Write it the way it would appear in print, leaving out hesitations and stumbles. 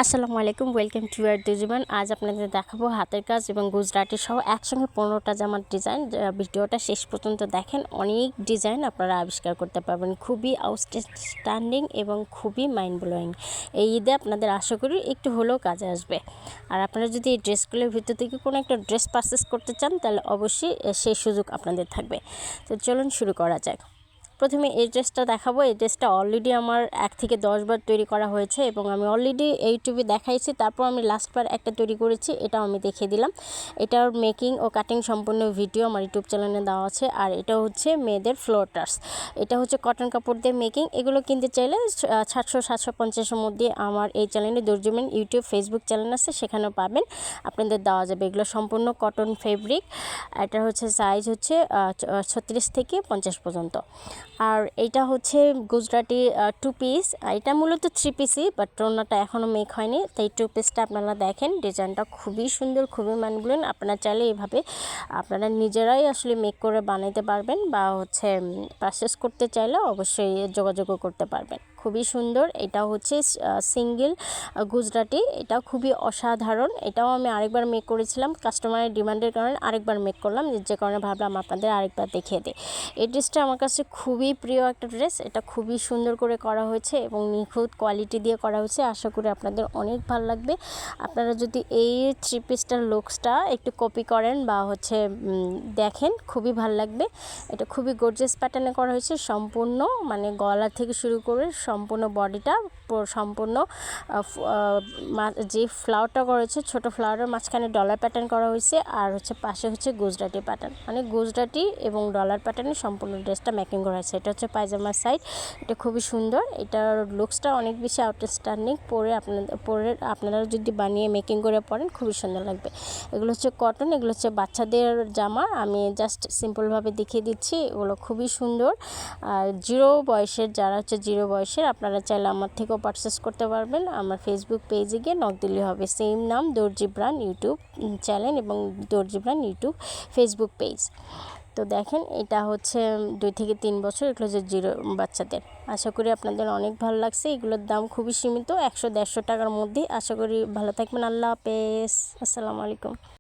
আসসালামু আলাইকুম, welcome to ইয়ার দুজুবান। আজ আপনাদের দেখাবো হাতের কাজ এবং গুজরাটি সহ একসঙ্গে 15টা জামার ডিজাইন। ভিডিওটা শেষ পর্যন্ত দেখেন, অনেক ডিজাইন আপনারা আবিষ্কার করতে পারবেন, খুবই আউটস্ট্যান্ডিং এবং খুবই মাইন্ড ব্লোয়িং। এই ঈদে আপনাদের আশা করি একটু হলেও কাজে আসবে। আর আপনারা যদি এই ড্রেসগুলোর ভিতর থেকে কোনো একটা ড্রেস পারচেস করতে চান তাহলে অবশ্যই সেই সুযোগ আপনাদের থাকবে। তো চলুন শুরু করা যাক। প্রথমে এই ড্রেসটা দেখাবো। এই ড্রেসটা অলরেডি আমার 1 থেকে 10 বার তৈরি করা হয়েছে এবং আমি অলরেডি ইউটিউবে দেখাইছি, তারপর আমি লাস্টবার একটা তৈরি করেছি, এটাও আমি দেখিয়ে দিলাম। এটার মেকিং ও কাটিং সম্পূর্ণ ভিডিও আমার ইউটিউব চ্যানেলে দেওয়া আছে। আর এটা হচ্ছে মেয়েদের ফ্লোটার্স, এটা হচ্ছে কটন কাপড় দিয়ে মেকিং। এগুলো কিনতে চাইলে 700-750-এর মধ্যে আমার এই চ্যানেলে দর্জিমেন ইউটিউব ফেসবুক চ্যানেল আছে, সেখানেও পাবেন, আপনাদের দেওয়া যাবে। এগুলো সম্পূর্ণ কটন ফেব্রিক। এটা হচ্ছে সাইজ হচ্ছে 36 থেকে 50 পর্যন্ত। আর এইটা হচ্ছে গুজরাটি 2 পিস। এটা মূলত 3 পিসই, বাট ওড়নাটা এখনও মেক হয়নি, তাই 2 পিসটা আপনারা দেখেন। ডিজাইনটা খুবই সুন্দর, খুবই মানগুলেন। আপনারা চাইলে এইভাবে আপনারা নিজেরাই আসলে মেক করে বানাইতে পারবেন, বা হচ্ছে পারচেস করতে চাইলে অবশ্যই যোগাযোগও করতে পারবেন। খুবই সুন্দর। এটা হচ্ছে সিঙ্গেল গুজরাটি, এটা খুবই অসাধারণ। এটাও আমি আরেকবার মেক করেছিলাম, কাস্টমারের ডিমান্ডের কারণে আরেকবার মেক করলাম, যে কারণে ভাবলাম আপনাদের আরেকবার দেখিয়ে দিই। এই ড্রেসটা আমার কাছে খুবই প্রিয় একটা ড্রেস। এটা খুবই সুন্দর করে করা হয়েছে এবং নিখুঁত কোয়ালিটি দিয়ে করা হয়েছে। আশা করি আপনাদের অনেক ভালো লাগবে। আপনারা যদি এই 3 পিসটার লুকসটা একটু কপি করেন বা হচ্ছে দেখেন, খুবই ভালো লাগবে। এটা খুবই গর্জিয়াস প্যাটার্নে করা হয়েছে, সম্পূর্ণ মানে গলা থেকে শুরু করে সম্পূর্ণ বডিটা সম্পূর্ণ যে ফ্লাওয়ারটা করা হয়েছে, ছোটো ফ্লাওয়ারের মাঝখানে ডলার প্যাটার্ন করা হয়েছে, আর হচ্ছে পাশে হচ্ছে গুজরাটি প্যাটার্ন, মানে গুজরাটি এবং ডলার প্যাটার্নে সম্পূর্ণ ড্রেসটা মেকিং করা হয়েছে। এটা হচ্ছে পায়জামার সাইড। এটা খুবই সুন্দর, এটার লুকসটা অনেক বেশি আউটস্ট্যান্ডিং। আপনারা যদি বানিয়ে মেকিং করে পরেন খুবই সুন্দর লাগবে। এগুলো হচ্ছে কটন, এগুলো হচ্ছে বাচ্চাদের জামা, আমি জাস্ট সিম্পলভাবে দেখিয়ে দিচ্ছি। এগুলো খুবই সুন্দর। আর যারা হচ্ছে 0 বয়সের, আপনারা চাইলে আমার থেকেও পারচেস করতে পারবেন। আমার ফেসবুক পেজে গিয়ে নক দিলে হবে, সেম নাম দর্জি ব্র্যান্ড ইউটিউব চ্যানেল এবং দর্জি ব্র্যান্ড ইউটিউব ফেসবুক পেজ। তো দেখেন, এটা হচ্ছে 2 থেকে 3 বছর, এগুলো হচ্ছে 0 বাচ্চাদের। আশা করি আপনাদের অনেক ভালো লাগছে। এগুলোর দাম খুবই সীমিত, 100-150 টাকার মধ্যে। আশা করি ভালো থাকবেন। আল্লাহ হাফেজ, আসসালামু আলাইকুম।